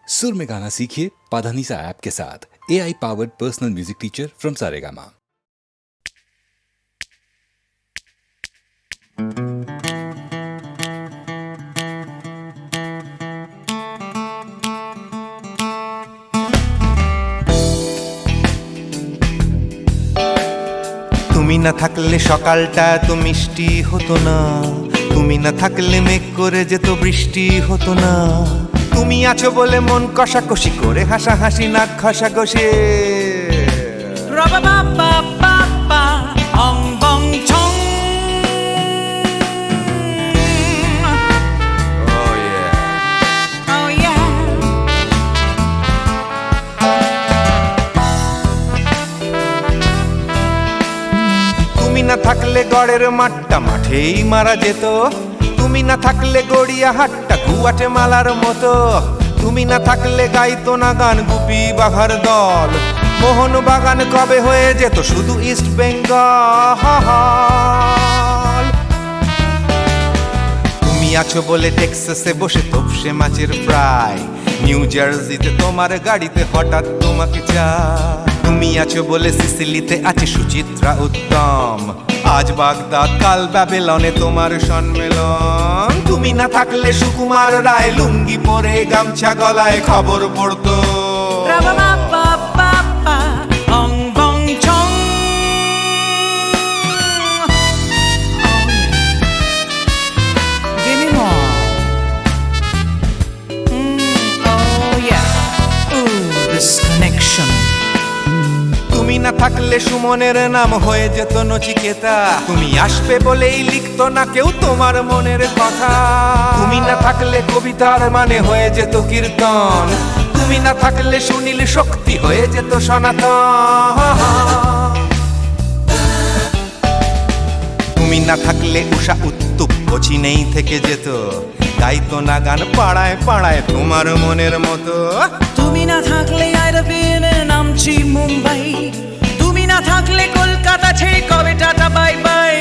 सुर में गाना सीखिए पाधानीसा ऐप के साथ। AI powered personal music teacher from Saregama. তুমি না থাকলে সকালটা এত মিষ্টি হতো না, তুমি না থাকলে মেঘ করে যেত বৃষ্টি হতো না। তুমি আছো বলে মন কষাকষি করে হাসাহাসি নাক ঘষাঘষি। তুমি না থাকলে গড়ের মাঠটা মাঠেই মারা যেত, তুমি না থাকলে গড়িয়া হাটটা গুয়াটে মালার মতো। তুমি না থাকলে গাইতো না গান গুপি বাঘার দল, মোহন বাগান কবে হয়ে যেত শুধু ইস্ট বেঙ্গল। তুমি আছো বলে টেক্সাসে বসে তপসে মাছের ফ্রাই, নিউ জার্সিতে তোমার গাড়িতে হঠাৎ তোমাকে চাই। তুমি আছো বলে সিসিলিতে আছে সুচিত্রা উত্তম, আজ বাগদাদ কাল ব্যাবিলনে তোমার সম্মেলন। তুমি না থাকলে সুকুমার রায় লুঙ্গি পরে গামছা গলায় খবর পড়তো। তুমি না থাকলে সুমনের নাম হয়ে যেত নচিকেতা, তুমি আসবে বলেই লিখতো না কেউ তোমার মনের কথা। তুমি না থাকলে কবিতার মানে হয়ে যেত কীর্তন, তুমি না থাকলে সুনীল শক্তি হয়ে যেত সনাতন। তুমি না থাকলে উষা উত্তুপ কোচিনেই থেকে যেত, গাইতো না গান পাড়ায় পাড়ায় তোমার মনের মতো। তুমি না থাকলে আইরবিনে নামছি মুম্বাই, তুমি না থাকলে কলকাতা ছেড়ে কবে টাটা বাই বাই।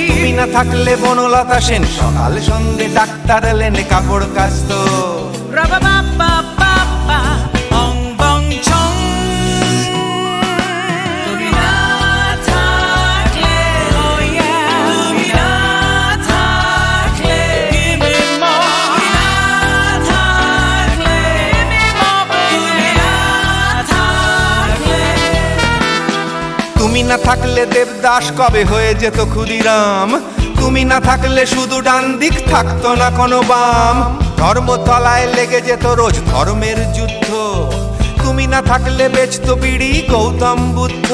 তুমি না থাকলে বনলতা সেন সকাল সন্ধে ডাক্তার লেনে কাপড় কাচতো। তুমি না থাকলে, oh yeah, তুমি না থাকলে, give me more. তুমি না থাকলে, give me more. তুমি না থাকলে, তুমি না থাকলে দেবদাস কবে হয়ে যেত ক্ষুদিরাম। তুমি না থাকলে শুধু ডান দিক থাকতো না কোনো বাম, ধর্মতলায় লেগে যেত রোজ ধর্মের যুদ্ধ। তুমি না থাকলে বেচতো বিড়ি গৌতম বুদ্ধ।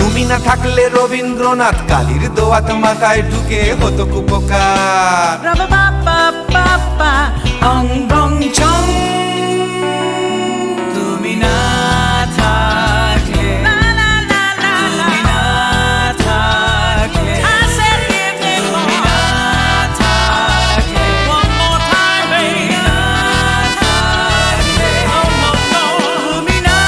তুমি না থাকলে রবীন্দ্রনাথ কালীর দোয়াত মাথায় ঢুকে হতো কুপকার। অং বং চং। তুমি না থাকলে, তুমি না থাকলে, তুমি না থাকলে, one more time, baby. তুমি না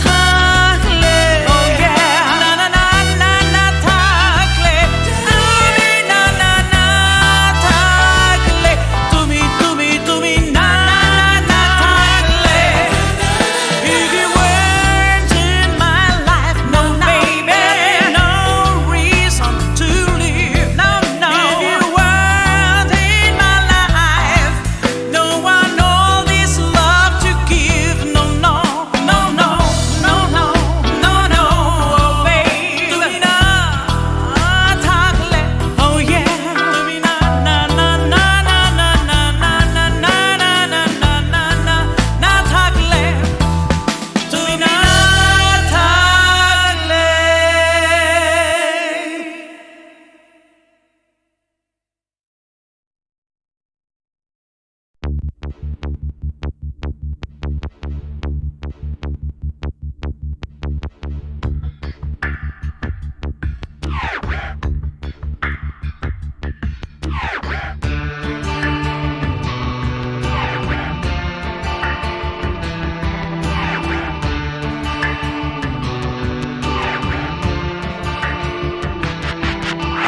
থাকলে, oh yeah, না না না না না থাকলে, তুমি না না না থাকলে, তুমি তুমি তুমি না না না থাকলে, if you weren't in my life, no baby, no reason to live, no no. If you weren't in my life, no one all this love to give, no no no no no no no no, oh baby. তুমি না থাকলে, oh yeah, তুমি না না না না না না না না না না না না না না না না থাকলে, তুমি না থাকলে।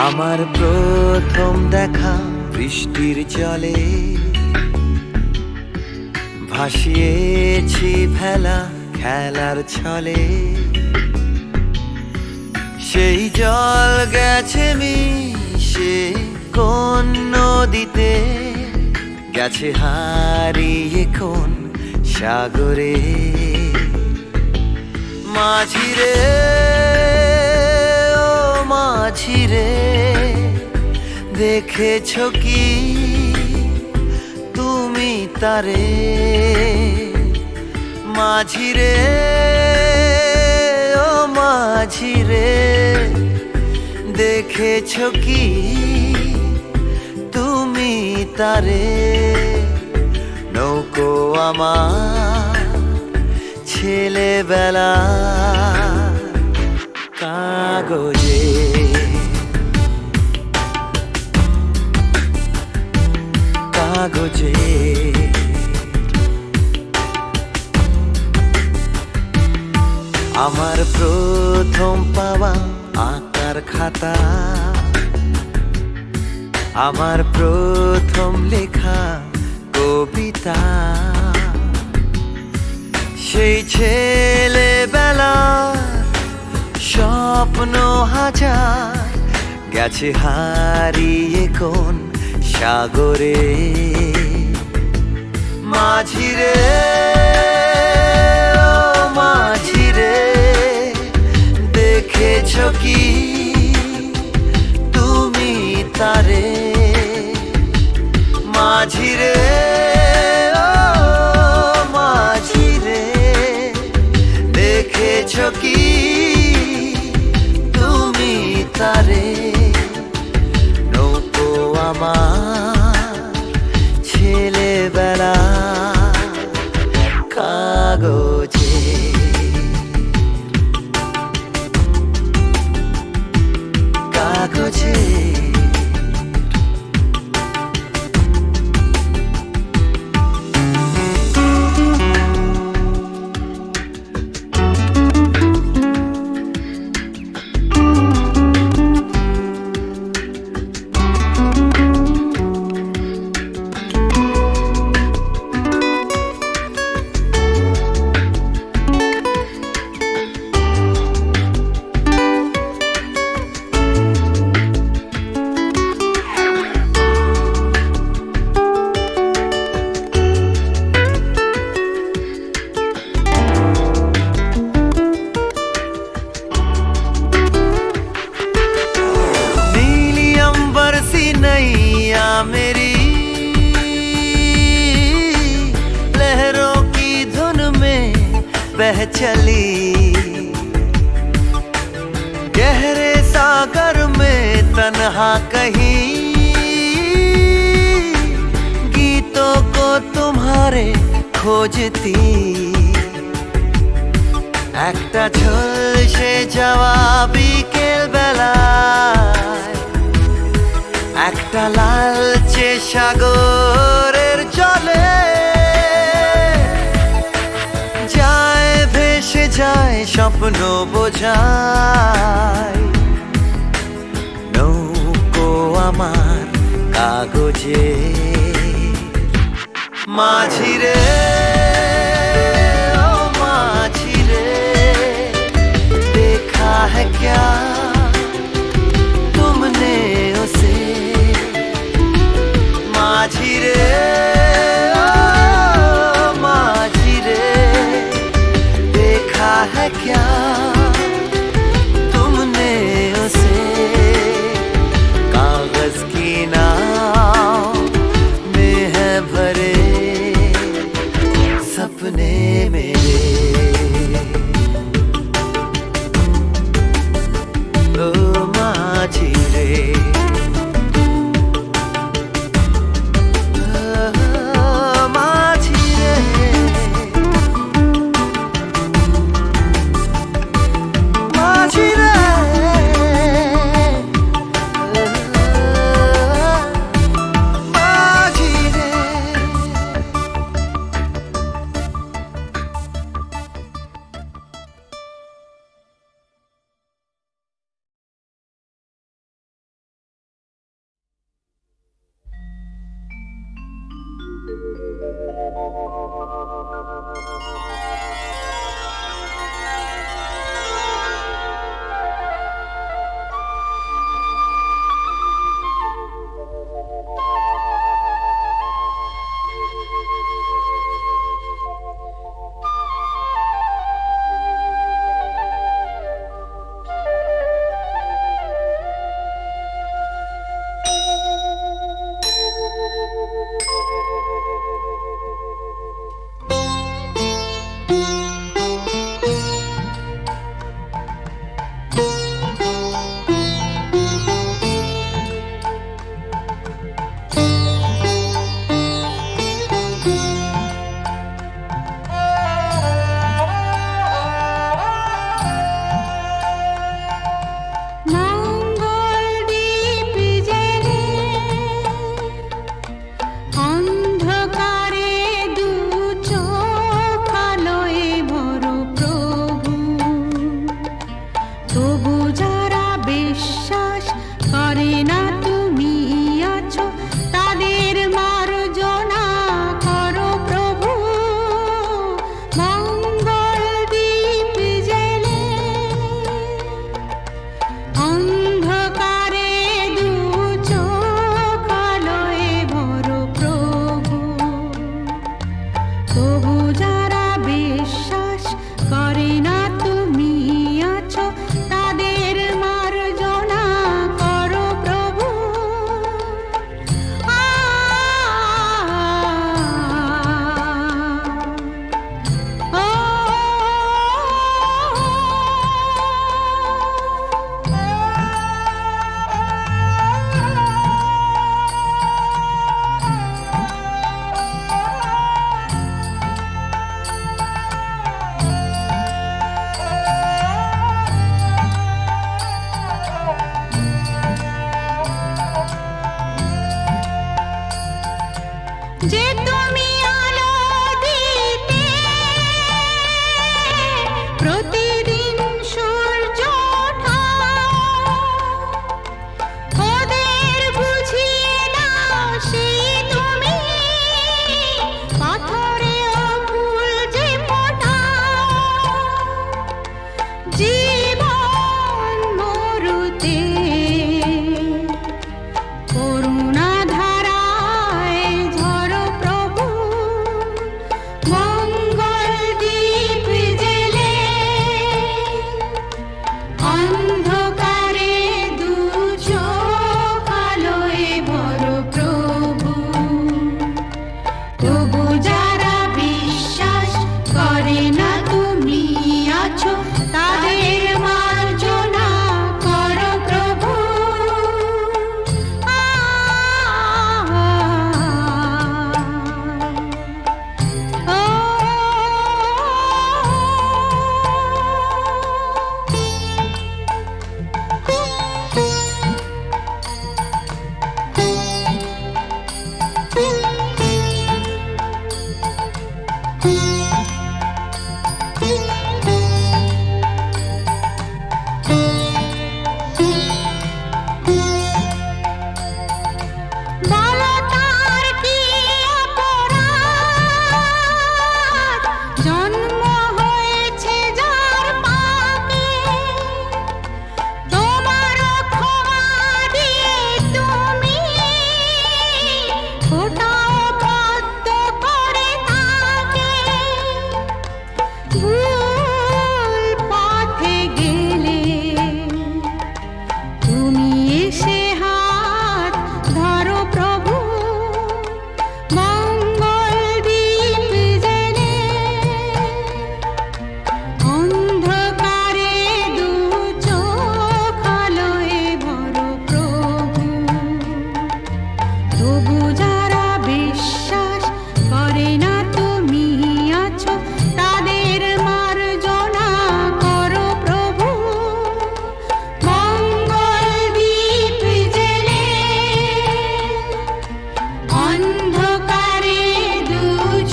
আমার প্রথম দেখা বৃষ্টির জলে ভাসিয়েছি ভেলা খেলার ছলে, সেই জল গেছে মিশে কোন নদীতে, গেছে হারিয়ে কোন সাগরে। মাঝিরে ও মাঝিরে, দেখেছ কি তুমি তারে? মাঝিরে ও মাঝিরে, দেখেছ কি তুমি তারে? নৌকো আমার ছেলেবেলা কাগজে, কাগজে। আমার প্রথম পাওয়া আঁকার খাতা, আমার প্রথম লেখা কবিতা, সেই ছেলেবেলা স্বপ্ন হাজার, গেছে হারিয়ে কোন সাগরে। মাঝিরে ও মাঝিরে, দেখেছ কি তুমি তারে? মাঝিরে ও মাঝিরে, দেখেছ কি তুমি তারে? নৌকো আমার ছেলেবেলা কাগজে, কাগজে। नैया मेरी लहरों की धुन में बह चली, गहरे सागर में तन्हा कहीं गीतों को तुम्हारे खोजती। একটা ঝলসে যাওয়া বিকেল বেলায়, একটা লালচে সাগরের জলে যায় ভেসে যায় স্বপ্ন বোঝায়। নৌকো আমার কাগজে, মাঝিরে ও মাঝিরে, देखा है क्या तुमने उसे? माझिरे ओ माझिरे, देखा है क्या तुमने उसे? कागज की नाव में है भरे सपने मेरे। যে তুমি আলো দিতে প্রতিদিন সূর্য ওঠা ওদের বুঝিয়ে দাও সেই তুমি পাথরেও ফুল যে ফোটাও জীবন মরুতে করুণা ধারায় ঝরো প্রভু মঙ্গল দীপ জেলে অন্ধকারে দু চোখ আলোয় ভরো প্রভু তবু যারা বিশ্বাস করে না তুমি আছো তাদের মার্জনা করো প্রভু বলো তার কি অপরাধ জন্ম হয়েছে যার পাপে তোমার ক্ষমা দিয়ে তুমি ফোটাও পদ্ম করে তাকে ভুল পথে গেলে তুমি এসে হাত ধরো প্রভু মঙ্গল দীপ জেলে অন্ধকারে দু চোখ আলোয় ভরো প্রভু তবু যারা বিশ্বাস করে না তুমি আছো তাদের মার্জনা করো প্রভু মঙ্গল দীপ জেলে অন্ধকারে দু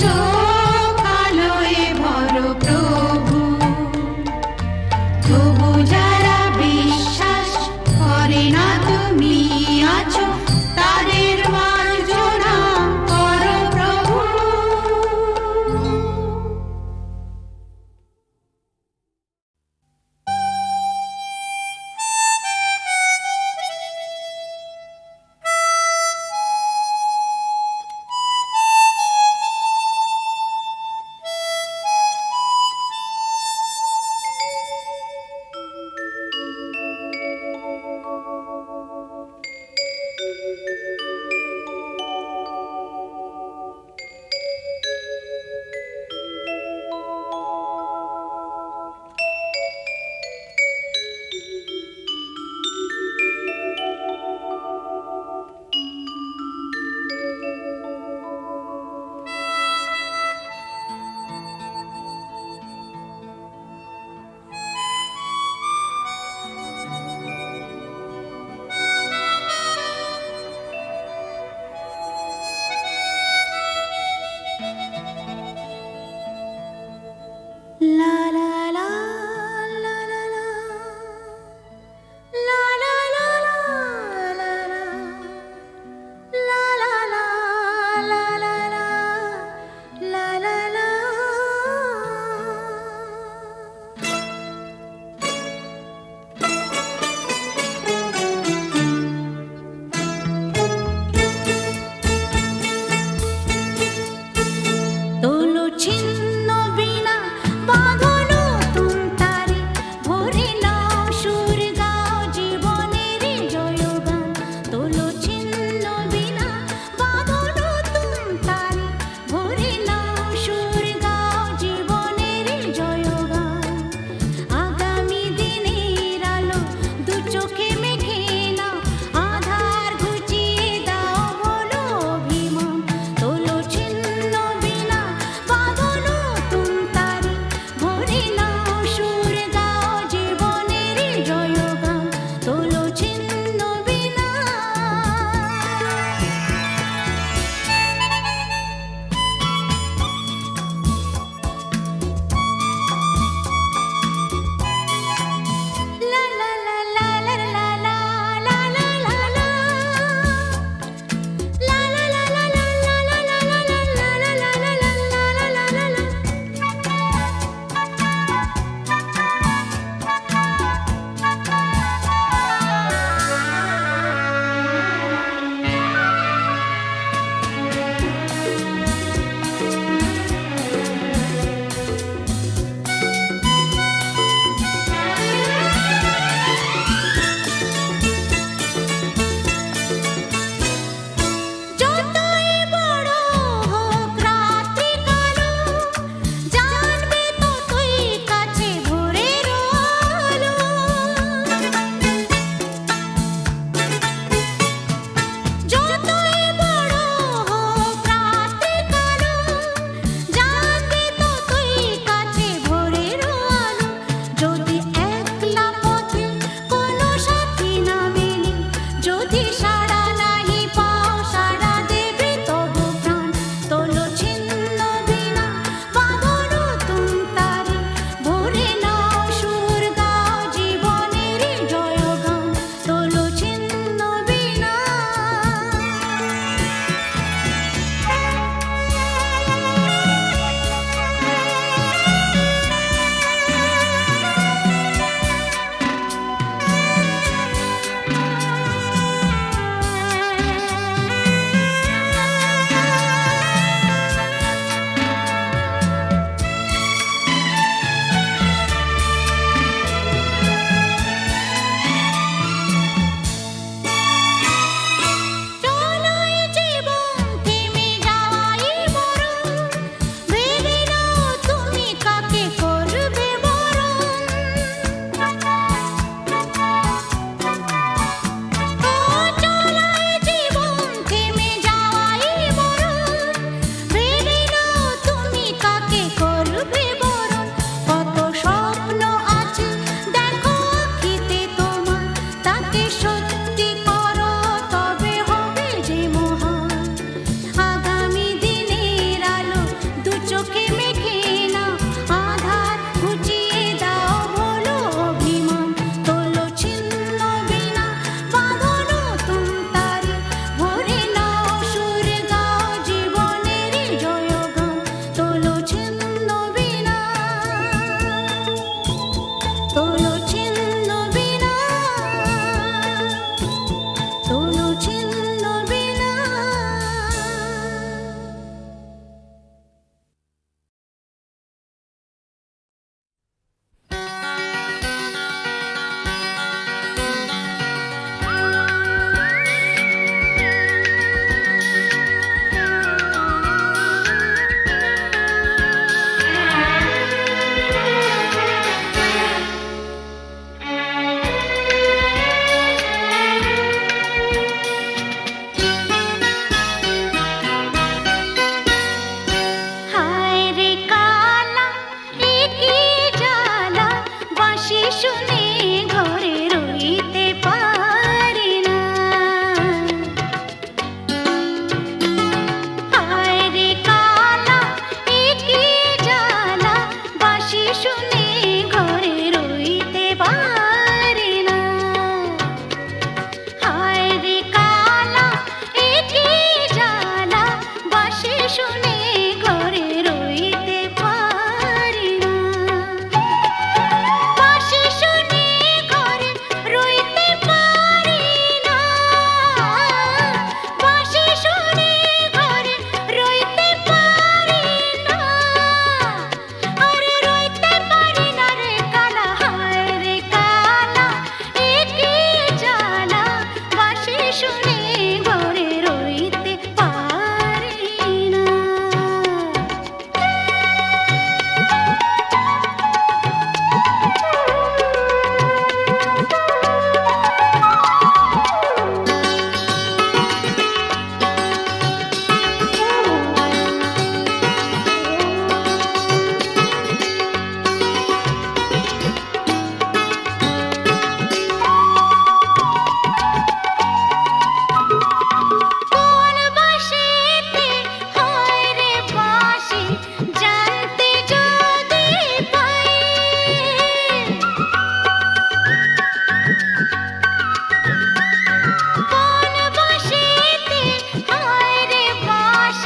চোখ আলোয় ভরো প্রভু তবু যারা বিশ্বাস করে না তুমি আছো তাদের মার্জনা করো প্রভু La la la la la la la la la la la la la la la la la la la তোলো ছিন্ন বিনা বাঁধো নতুন তারে ভরে নাও সুর গাও জীবনের জয়গান তোলো ছিন্ন বিনা বাঁধো নতুন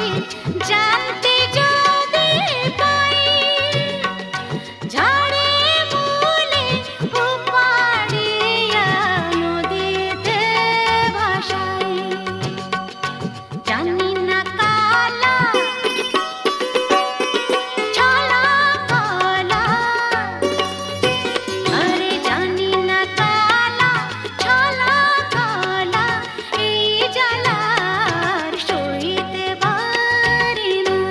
আছে জানতে যদি পাই ঝাড়ে মূলে উপাড়িয়া নদীতে ভাসাই জানি না কালা ছলা কলা আরে জানি না কালা ছলা কলা এই জ্বালার সইতে পারি না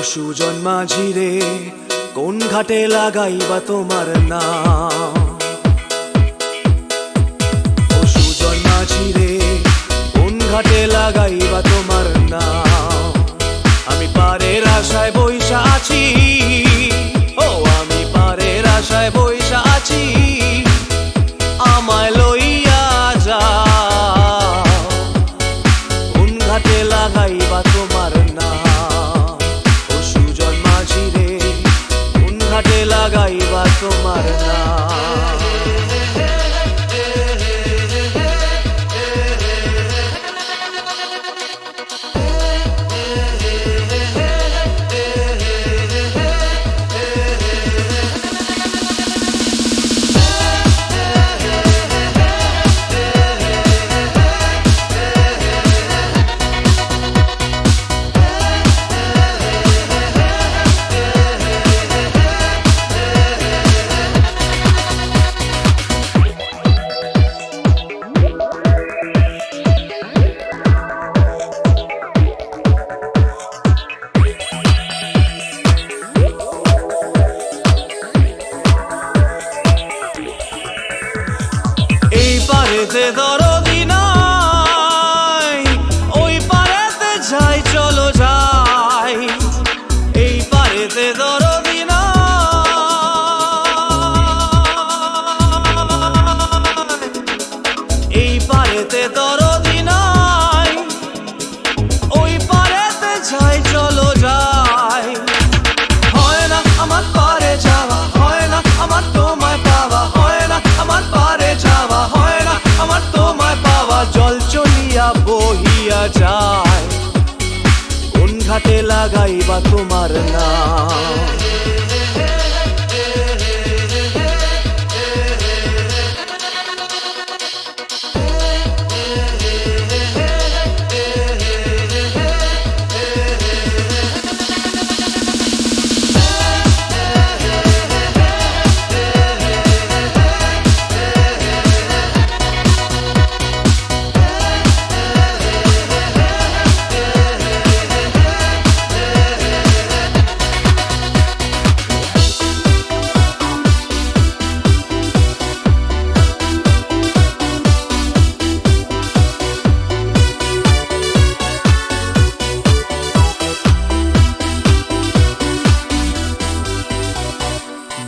সুজন মাঝি রে কোন ঘাটে লাগাইবা তোমার নাম ও সুজন মাঝি রে কোন ঘাটে লাগাইবা তোমার নাম আমি পারের আশায় বইসা আছি ও আমি পারের আশায় বইসা আছি আমায় লইয়া যাও কোন ঘাটে লাগাইবা তোমার নাম ও সুজন মাঝি রে কোন ঘাটে লাগাইবা তোমার নাম এই পারেতে দরদি নাই ওই পারেতে যাই চলো যাই এই পারেতে দরদি নাই এই পারেতে দরদি নাই ওই পারেতে যাই চলো যাই হয় না আমার পারে যাওয়া হয় না আমার তোমায় পাওয়া হয় না আমার পারে যাওয়া হয় না আমার তোমায় পাওয়া জল চলিয়া বহিয়া যায় কোন ঘাটে লাগাইবা তোমার নাম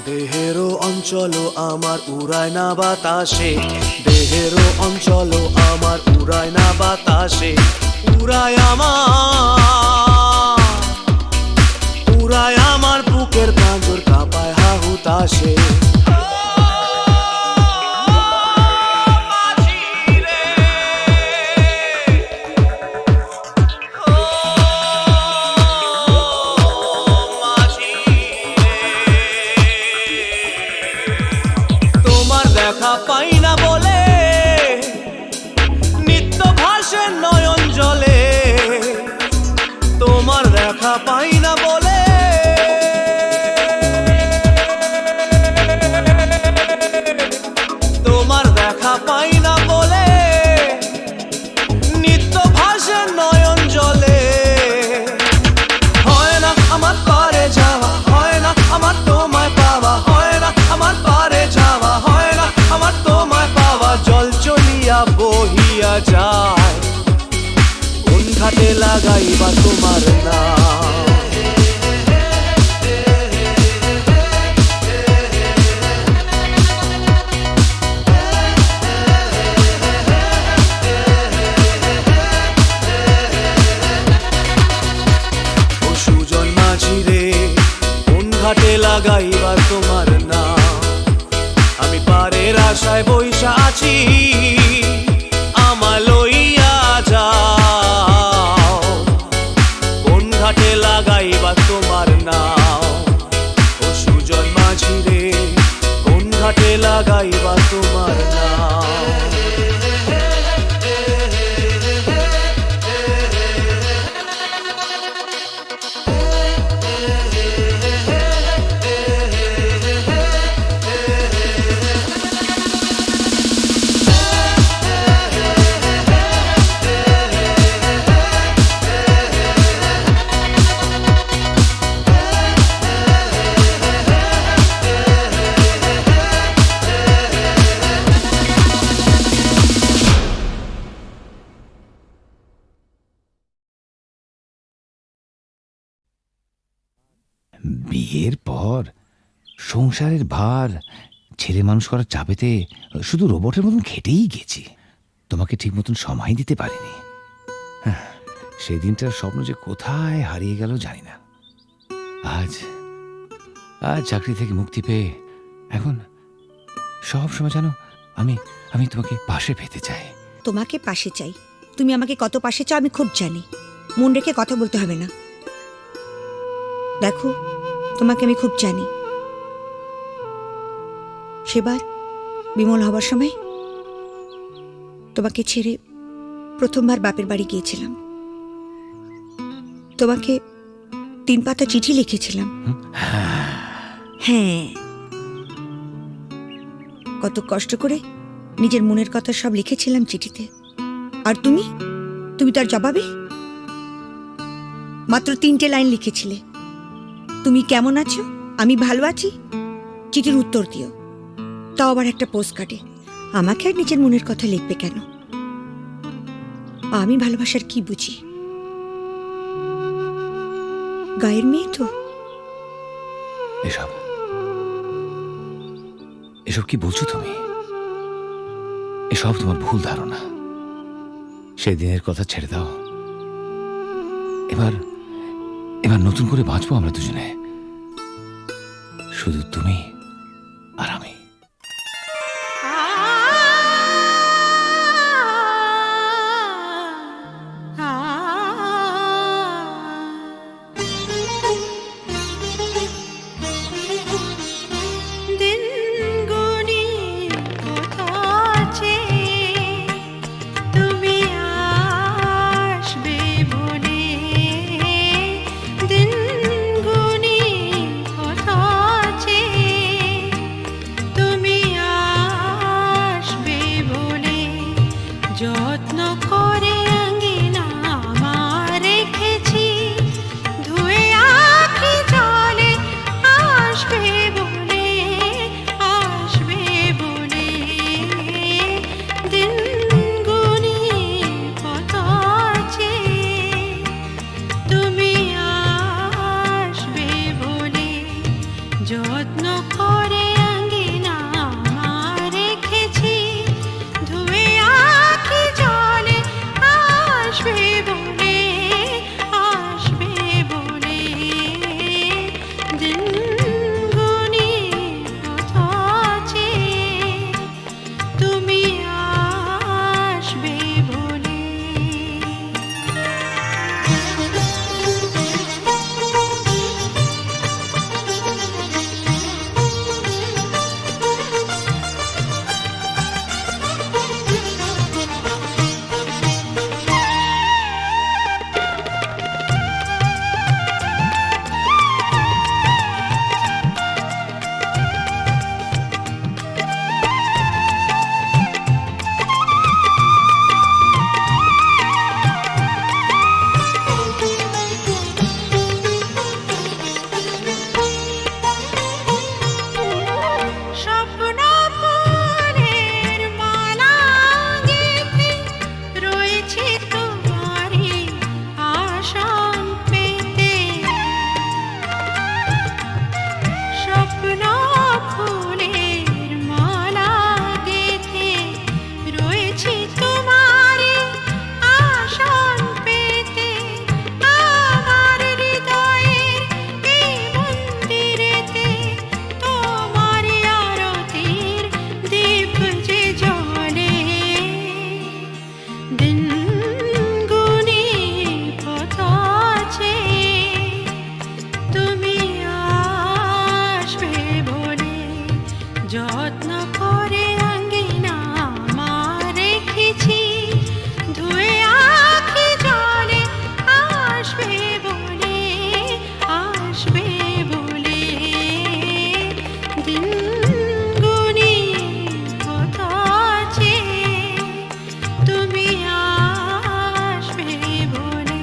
দেহেরও অঞ্চল আমার উড়ায় না বাতাসে দেহেরও অঞ্চল আমার উড়ায় না বাতাসে উড়ায় আমার বুকের পাঁজর কাঁপায় হাহুতাসে তোমার দেখা পাই না বলে নিত্য ভাসে নয়ন জলে তোমার দেখা পাই না বলে তোমার দেখা পাই না বলে নিত্য ভাসে নয়ন জলে হয় না আমার পারে যাওয়া হয় না আমার তোমায় পাওয়া হয় না আমার পারে যাওয়া হয় না আমার তোমায় পাওয়া জল চলিয়া বহিয়া যায় কোন ঘাটে লাগাইবা তোমার নাম ও সুজন মাঝি রে কোন ঘাটে লাগাইবা তোমার নাম আমি পারের আশায় বইসা আছি আমায় লইয়া যাও কোন ঘাটে লাগাইবা তোমার নাম ও সুজন মাঝি রে কোন ঘাটে লাগাইবা তোমার নাম বিয়ের পর সংসারের ভার ছেলে মানুষ করার চাপেতে শুধু রোবটের মতন খেটেই গেছি। তোমাকে ঠিক মতন সময় দিতে পারিনি। হ্যাঁ, সেই দিনটার স্বপ্ন যে কোথায় হারিয়ে গেল জানি না। আজ আজ চাকরি থেকে মুক্তি পেয়ে এখন সব সময় জানো আমি আমি তোমাকে পাশে পেতে চাই। তোমাকে পাশে চাই, তুমি আমাকে কত পাশে চাও আমি খুব জানি। মন রেখে কথা বলতে হবে না। দেখো, তোমাকে আমি খুব জানি। সেবার বিমল হবার সময় তোমাকে ছেড়ে প্রথমবার বাপের বাড়ি গিয়েছিলাম। তোমাকে 3 পাতা চিঠি লিখেছিলাম। হ্যাঁ, কত কষ্ট করে নিজের মনের কথা সব লিখেছিলাম চিঠিতে। আর তুমি তার জবাবে মাত্র 3টে লাইন লিখেছিলে, তুমি কেমন আছো, আমি ভালো আছি, চিঠির উত্তর দিও। তাও আবার একটা পোস্ট কার্ডে। আমাকে আর নিজের মনের কথা লিখবে কেন? আমি ভালোবাসার কি বুঝি? গায়ের মেয়ে তো। এসব এসব কি বলছো তুমি? এসব তোমার ভুল ধারণা। সেদিনের কথা ছেড়ে দাও। এবার এবার নতুন করে বাঁচবো আমরা দুজনে, শুধু তুমি আর আমি। দিন গুনি কোথাছে তুমি আসবে বলে, দিন গুনি কোথাছে তুমি আসবে বলে, যত্ন করে আঙ্গিনা আমার রেখেছি ধুয়ে আখি জলে, আসবে বলে, আসবে বলে, দিন গুনি কত আছে তুমি আসবে বলে, যত্ন করে আঙ্গিনা আমার রেখেছি ধুয়ে আখি জলে, আসবে বলে, আসবে বলে, দিন গুনি কত আছে তুমি আসবে বলে। স্বপ্ন ফুলের মালা গেঁথে রয়েছে তোমারই আসন পেতে, স্বপ্ন ফুলের মালা গেঁথে রয়েছে তোমারই আসন পেতে, আমার হৃদয়ের এই মন্দিরেতে তোমার আরতির দীপ যে জ্বলে, দিন গুনি কত আছে তুমি আসবে বলে, যত্ন করে আঙ্গিনা আমার রেখেছি ধুয়ে আখি জলে, আসবে বলে, আসবে বলে, দিন গুনি কত আছে তুমি আসবে বলে।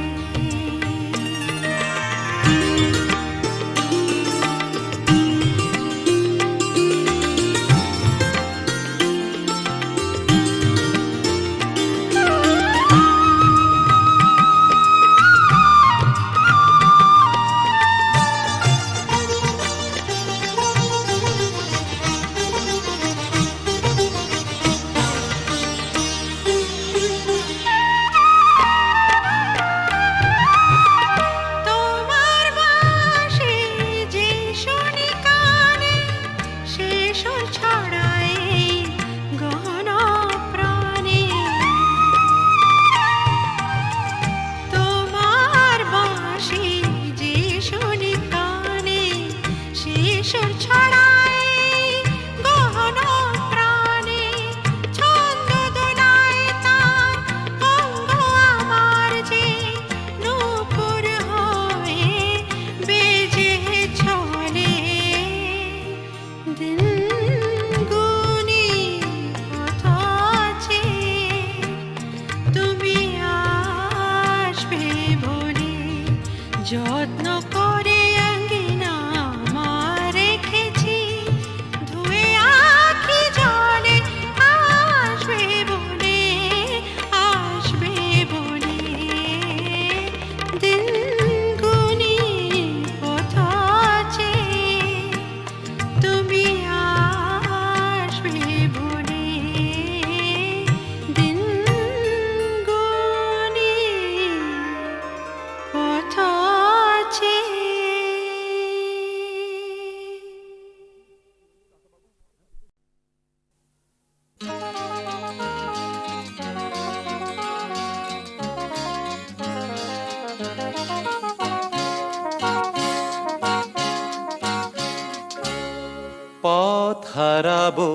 হারাবো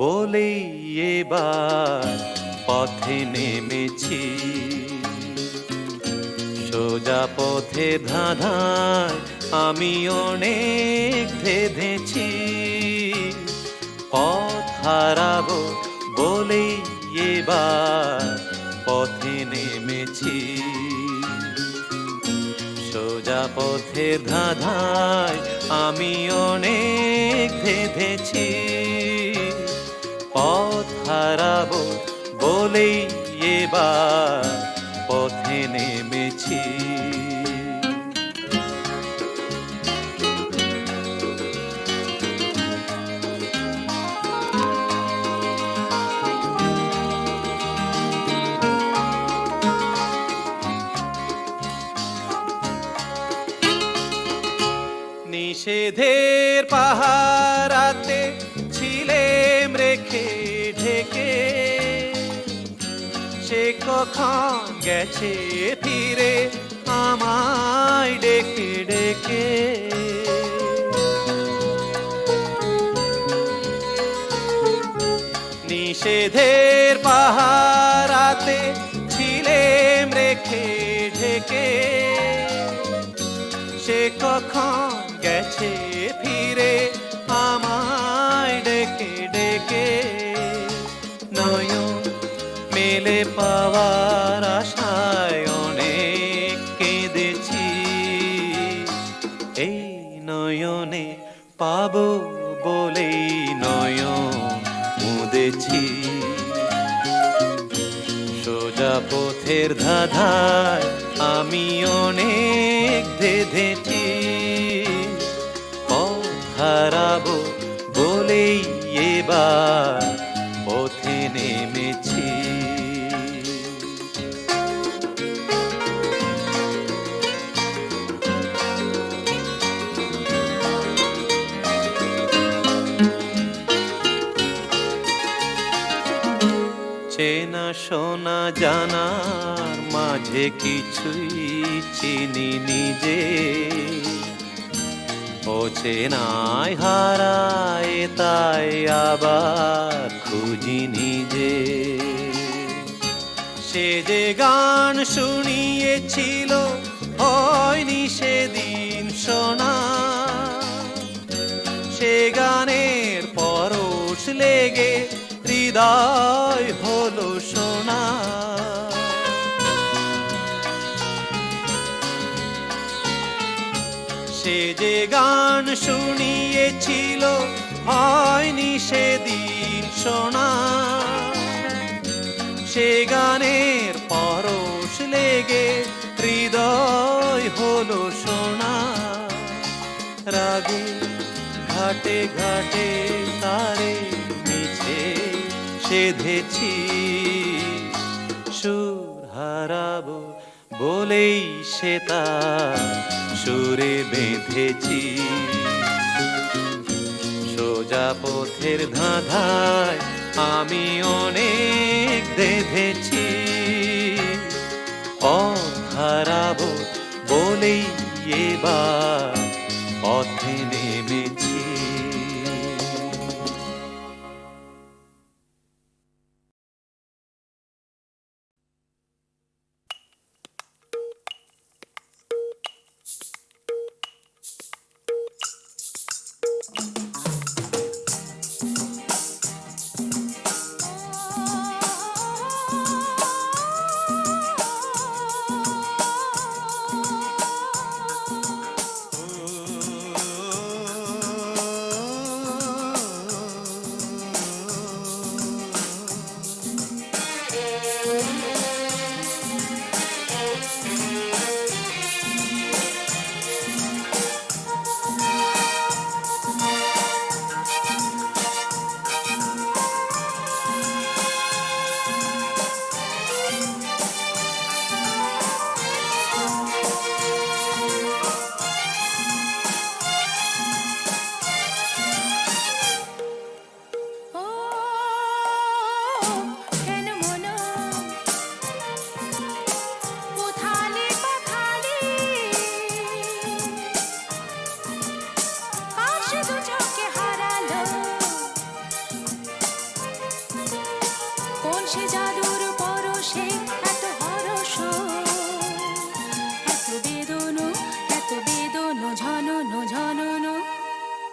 বলেই এবার পথে নেমেছি, সোজা পথে ধাঁধায় আমি অনেক ধেঁধেছি। পথ হারাবো বলেই এবার পথে নেমেছি, সোজা পথের ধাঁধায় আমি অনেক ধেঁধেছি। পথ হারাবো বলেই এবার পথে নেমেছি। নিষেধের পাহারাতে ছিলেম রেখে ঢেকে, সে কখন গেছে ফিরে আমায় ডেকে ডেকে। নিষেধের পাহারাতে ছিলেম রেখে ঢেকে, সে কখন গেছে ফিরে আমায় ডেকে ডেকে। নয়ন মেলে পাওয়ার আশায় অনেক কেঁদেছি, এই নয়নে পাবো বলেই নয়ন মুদেছি। সোজা পথের ধাঁধায় আমি অনেক ধেঁধেছি। পথ হারাবো বলেই এবার পথে নেমেছি। চেনা শোনা জানার মাঝে কিছুই চিনি নিজে, ও চেনায় হারায় তাই আবার খুঁজি নিজে। সে যে গান শুনিয়েছিল হয়নি সেদিন শোনা, সে গানের পরশ লেগে হৃদয় হলো সোনা। সে যে গান শুনিয়েছিল হয়নি সেদিন শোনা, সে গানের পরশ লেগে হৃদয় হলো সোনা। রাগে ঘাটে ঘাটে তারে মিছে সেধেছি, সুর হারাবো বলেই সে তার সুরে বেঁধেছি। সোজা পথের ধাঁধায় আমি অনেক ধেঁধেছি। পথ হারাবো বলেই এবার পথে নেমেছি।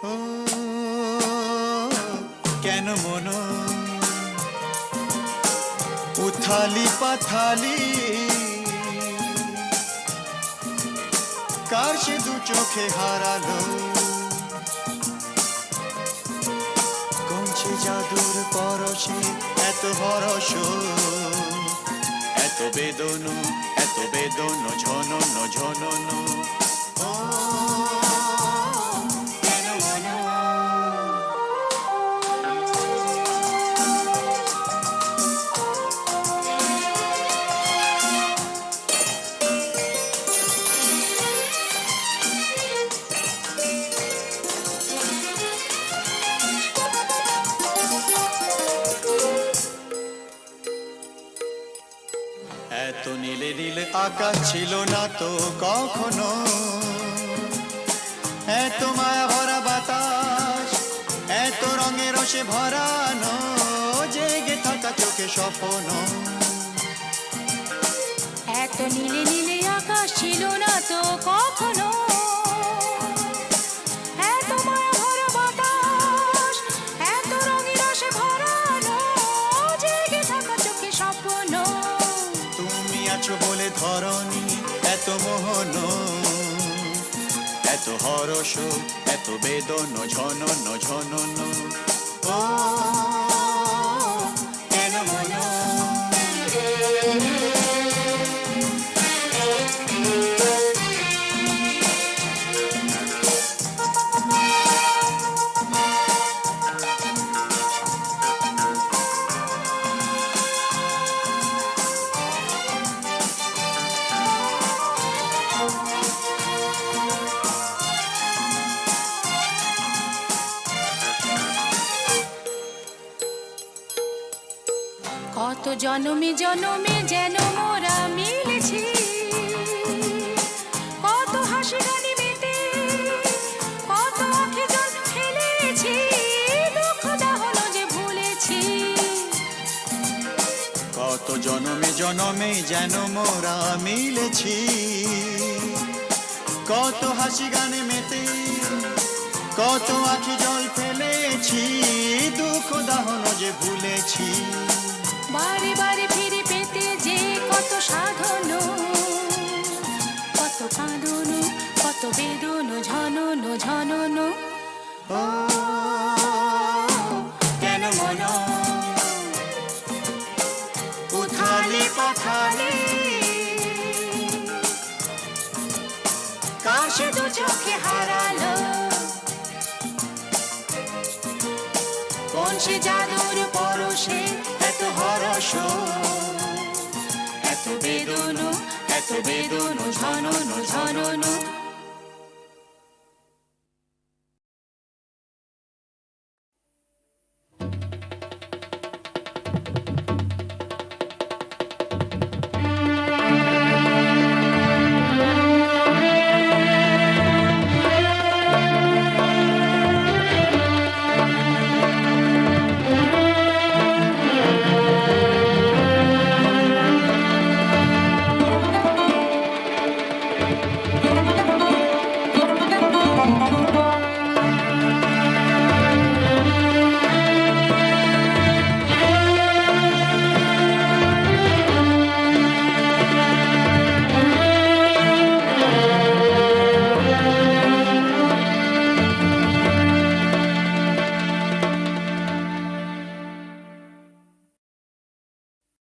ও কেন মন উথালি পাথালি, কার সে দু চোখে হারালো, কোন সে জাদুর পরশে এত হরস, এত বেদন ঝনন ঝনন। ও কেন মন এত নীলে নীলে আকাশ ছিল না তো কখনো, এত মায়া ভরা বাতাস, এত রঙে রসে ভরানো, জেগে থাকা চোখে স্বপ্ন। এত নীলে নীলে আকাশ ছিল না তো কখনো, এত মায়া ভরা বাতাস, এত রঙে রসে ভরানো, জেগে থাকা চোখে স্বপ্ন। তুমি আছো বলে ধরণী এত মোহন, এত হরস, এত বেদন ঝনন ঝনন। ও কেন মন কত জনমে জনমে যেন মোরা মিলেছি, কত হাসি গানে মেতে, কত আঁখি জল ফেলেছি, দুঃখ দাহন যে ভুলেছি। কত জনমে জনমে যেন মোরা মিলেছি, কত হাসি গানে মেতে, কত আঁখি জল ফেলেছি, দুঃখ দাহন যে ভুলেছি। বারে বারে ফিরে পেতে যে কত সাধন, কত কাঁদন, কত বেদন ঝনন ঝনন। ও কেন মন উথালি পাথালি, কার সে দু চোখে হারালো, কোন সে জাদুর পরশে এত হরস, এত বেদন ঝনন ঝনন।